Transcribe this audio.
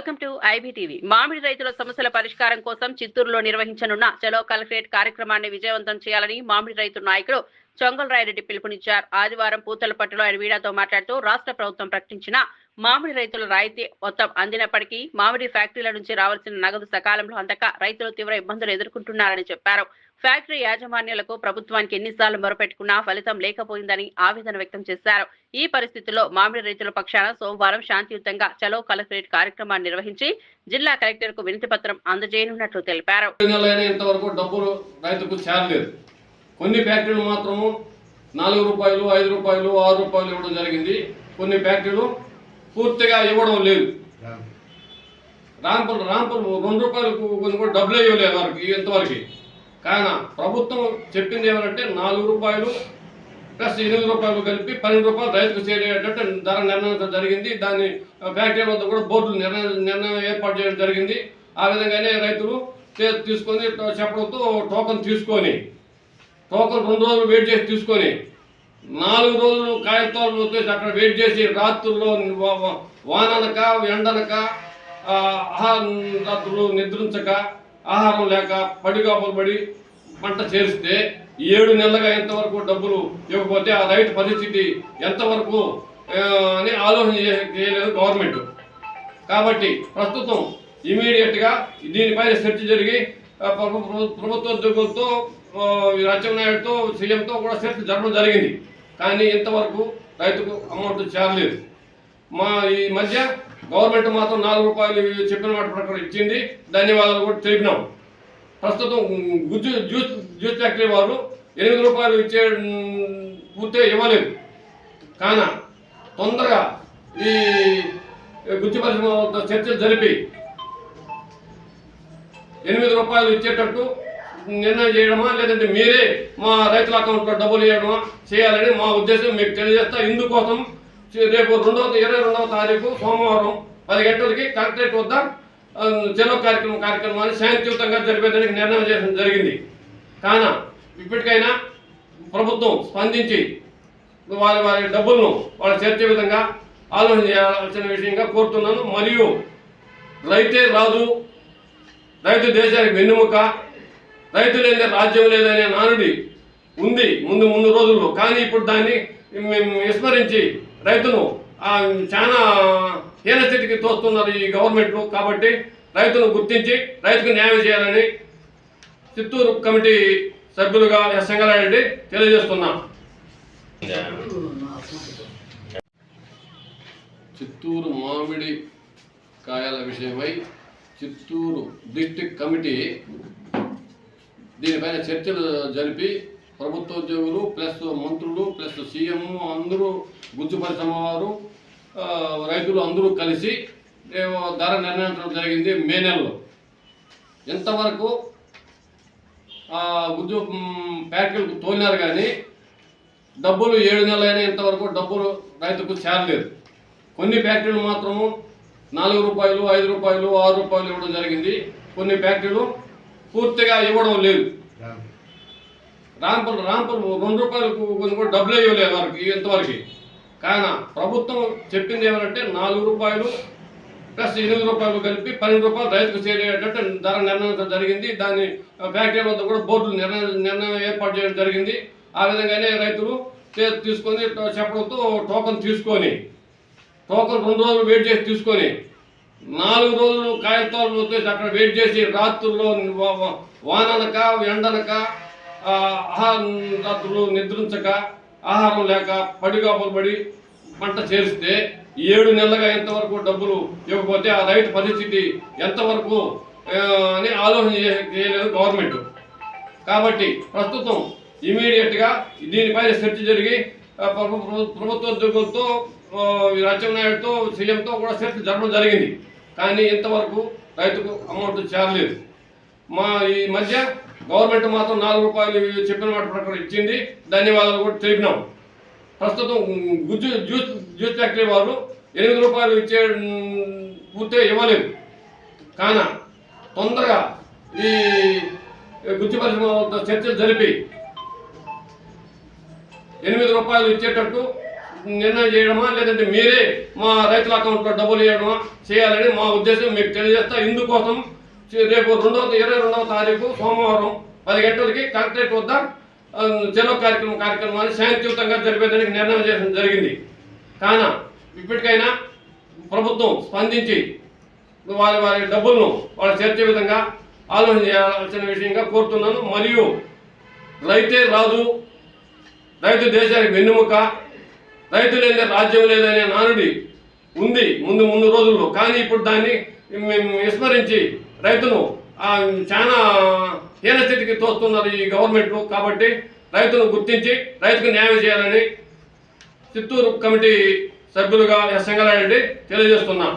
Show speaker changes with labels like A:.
A: Welcome to IBTV. మామిడి రైతుల సమస్యల పరిష్కారం కోసం చిత్తూరులో నిర్వహించనున్న చలో కలెక్టరేట్ కార్యక్రమాన్ని విజయవంతం చేయాలని మామిడి రైతు నాయకుడు చొంగల్ రాయరెడ్డి పిలుపునిచ్చారు. ఆదివారం పూతలపట్టులో ఆయన మీడియాతో మాట్లాడుతూ రాష్ట్ర ప్రభుత్వం ప్రకటించిన మామిడి రైతుల రాయితీ మొత్తం అందినప్పటికీ మామిడి ఫ్యాక్టరీల నుంచి రావాల్సిన నగదు సకాలంలో అందక రైతులు తీవ్ర ఇబ్బందులు ఎదుర్కొంటున్నారని చెప్పారు. ఫ్యాక్టరీ యాజమాన్యాలకు ప్రభుత్వానికి ఎన్నిసార్లు మొరపెట్టుకున్నా ఫలితం లేకపోయిందని ఆవేదన వ్యక్తం చేశారు. ఈ పరిస్థితుల్లో మామిడి రైతుల పక్షాన సోమవారం శాంతియుతంగా చలో కలెక్టరేట్ కార్యక్రమాన్ని నిర్వహించి జిల్లా కలెక్టర్ కు వినతి పత్రం అందజేయనున్నట్లు తెలిపారు.
B: కొన్ని ఫ్యాక్టరీలు మాత్రము 4 రూపాయలు 5 రూపాయలు 6 రూపాయలు ఇవ్వడం జరిగింది. కొన్ని ఫ్యాక్టరీలు పూర్తిగా ఇవ్వడం లేదు. రాంపులు 2 రూపాయలకు కొన్ని కూడా డబ్బులు ఇవ్వలేదు వారికి ఇంతవరకు. కానీ ప్రభుత్వం చెప్పింది ఏమంటే 4 రూపాయలు ప్లస్ 8 రూపాయలు కలిపి 12 రూపాయలు రైతుకు చేరేటట్టు ధర నిర్ణయించడం జరిగింది. దాన్ని ఫ్యాక్టరీ వద్ద కూడా బోర్డులు నిర్ణయం ఏర్పాటు చేయడం జరిగింది. ఆ విధంగానే రైతులు తీసుకొని చెప్పడంతో టోకన్ 2 రోజులు వెయిట్ చేసి తీసుకొని 4 రోజులు కాయలతో వచ్చేసి అక్కడ వెయిట్ చేసి రాత్రుల్లో వాననక ఎండనక రాత్రులు నిద్రించక ఆహారం లేక పడిగాపులు పడి పంట చేరిస్తే 7 నెలలుగా ఎంతవరకు డబ్బులు ఇవ్వకపోతే ఆ రైతు పరిస్థితి ఎంతవరకు అని ఆలోచన చేయలేదు గవర్నమెంట్. కాబట్టి ప్రస్తుతం ఇమీడియట్గా దీనిపైన చర్చ జరిగి ప్రభుత్వ ఉద్యోగులతో రాజ్యంనాయుడుతో సీఎంతో కూడా చర్చ జరగడం జరిగింది. కానీ ఇంతవరకు రైతుకు అమౌంట్ చేరలేదు. ఈ మధ్య గవర్నమెంట్ మాత్రం 4 రూపాయలు చెప్పిన మాట ప్రకారం ఇచ్చింది. ధన్యవాదాలు కూడా తెలిపినాం. ప్రస్తుతం జ్యూస్ ఫ్యాక్టరీ వారు 8 రూపాయలు ఇచ్చే పూర్తిగా ఇవ్వలేదు. కానీ తొందరగా ఈ గుజ్జు పరిశ్రమ చర్చలు జరిపి 8 రూపాయలు ఇచ్చేటట్టు నిర్ణయం చేయడమా లేదంటే మీరే మా రైతుల అకౌంట్లో డబ్బులు ఇవ్వడమా చేయాలని మా ఉద్దేశం మీకు తెలియజేస్తా. ఇందుకోసం రేపు 22వ తారీఖు సోమవారం 10 గంటలకి కలెక్టరేట్ వద్ద చలో కార్యక్రమాన్ని శాంతియుతంగా జరిపేదానికి నిర్ణయం చేయడం జరిగింది. కానీ ఇప్పటికైనా ప్రభుత్వం స్పందించి వారి డబ్బులను వాళ్ళు చేర్చే విధంగా ఆలోచన చేయాల్సిన విషయంగా కోరుతున్నాను. మరియు రైతే రాజు, రైతు దేశానికి వెన్నెముక, రైతు లేని రాజ్యం లేదనే నానుడి ఉంది ముందు రోజుల్లో. కానీ ఇప్పుడు దాన్ని విస్మరించి రైతును చాలా హీనస్థితికి తోస్తున్నారు ఈ గవర్నమెంట్లు. కాబట్టి రైతును గుర్తించి రైతుకు న్యాయం చేయాలని చిత్తూరు కమిటీ సభ్యులుగా ఎస్ సంగారెడ్డి తెలియజేస్తున్నాం. చిత్తూరు మామిడి కాయల విషయమై చిత్తూరు డిస్ట్రిక్ట్ కమిటీ దీనిపైన చర్చలు జరిపి ప్రభుత్వ ఉద్యోగులు ప్లస్ మంత్రులు ప్లస్ సీఎం అందరూ గుజ్జు పరిశ్రమ వారు రైతులు అందరూ కలిసి ధర నిర్ణయించడం జరిగింది మే నెలలో. ఎంతవరకు గుజ్జు ఫ్యాక్టరీలకు తోలినారు కానీ డబ్బులు 7 నెలలైనా ఇంతవరకు డబ్బులు రైతుకు చేరలేదు. కొన్ని ఫ్యాక్టరీలు మాత్రము 4 రూపాయలు 5 రూపాయలు 6 రూపాయలు ఇవ్వడం జరిగింది. కొన్ని ఫ్యాక్టరీలు పూర్తిగా ఇవ్వడం లేదు. రాంపులు 2 రూపాయలకు కొన్ని కూడా డబ్బులు ఇవ్వలేదు వారికి ఇంతవరకు. కానీ ప్రభుత్వం చెప్పింది ఏమంటే 4 రూపాయలు ప్లస్ 8 రూపాయలు కలిపి 12 రూపాయలు రైతుకు చేరేటట్టు ధర నిర్ణయించడం జరిగింది. దాన్ని ఫ్యాక్టరీ వద్ద కూడా బోర్డులు నిర్ణయం ఏర్పాటు చేయడం జరిగింది. ఆ విధంగానే రైతులు తీసుకొని చెప్పడంతో టోకన్ 2 రోజులు వెయిట్ చేసి తీసుకొని 4 రోజులు కాయలతో వచ్చేసి అక్కడ వెయిట్ చేసి రాత్రుల్లో వాననక ఎండనక రాత్రులు నిద్రించక ఆహారం లేక పడిగాపులు పడి పంట చేరిస్తే 7 నెలలుగా ఎంతవరకు డబ్బులు ఇవ్వకపోతే ఆ రైతు పరిస్థితి ఎంతవరకు అని ఆలోచన చేయలేదు గవర్నమెంట్. కాబట్టి ప్రస్తుతం ఇమీడియట్గా దీనిపైన చర్చ జరిగి ప్రభుత్వ ఉద్యోగులతో రాజ్యంనాయుడుతో సీఎంతో కూడా చర్చ జరగడం జరిగింది. కానీ ఇంతవరకు రైతుకు అమౌంట్ చేరలేదు. ఈ మధ్య గవర్నమెంట్ మాత్రం 4 రూపాయలు చెప్పిన మాట ప్రకారం ఇచ్చింది. ధన్యవాదాలు కూడా తెలిపినాం. ప్రస్తుతం జ్యూస్ ఫ్యాక్టరీ వారు 8 రూపాయలు ఇచ్చే పూర్తిగా ఇవ్వలేదు. కానీ తొందరగా ఈ గుజ్జు పరిశ్రమ చర్చలు జరిపి 8 రూపాయలు ఇచ్చేటట్టు నిర్ణయం చేయడమా లేదంటే మీరే మా రైతుల అకౌంట్లో డబ్బులు వేయడమా చేయాలని మా ఉద్దేశం మీకు తెలియజేస్తా. ఇందుకోసం రేపు 22వ తారీఖు సోమవారం 10 గంటలకి కలెక్టరేట్ వద్ద చలో కార్యక్రమాన్ని శాంతియుతంగా జరిపేదానికి నిర్ణయం చేయడం జరిగింది. కాన ఇప్పటికైనా ప్రభుత్వం స్పందించి వారి డబ్బులను వాళ్ళు చేర్చే విధంగా ఆలోచన చేయాల్సిన విషయంగా కోరుతున్నాను. మరియు రైతే రాజు, రైతు దేశానికి వెన్నెముక, రైతు లేని రాజ్యం లేదనే నానుడి ఉంది ముందు రోజుల్లో. కానీ ఇప్పుడు దాన్ని విస్మరించి రైతును చాలా హీనస్థితికి తోస్తున్నారు ఈ గవర్నమెంట్లు. కాబట్టి రైతును గుర్తించి రైతుకు న్యాయం చేయాలని చిత్తూరు కమిటీ సభ్యులుగా ఎస్ సంగారెడ్డి తెలియజేస్తున్నా.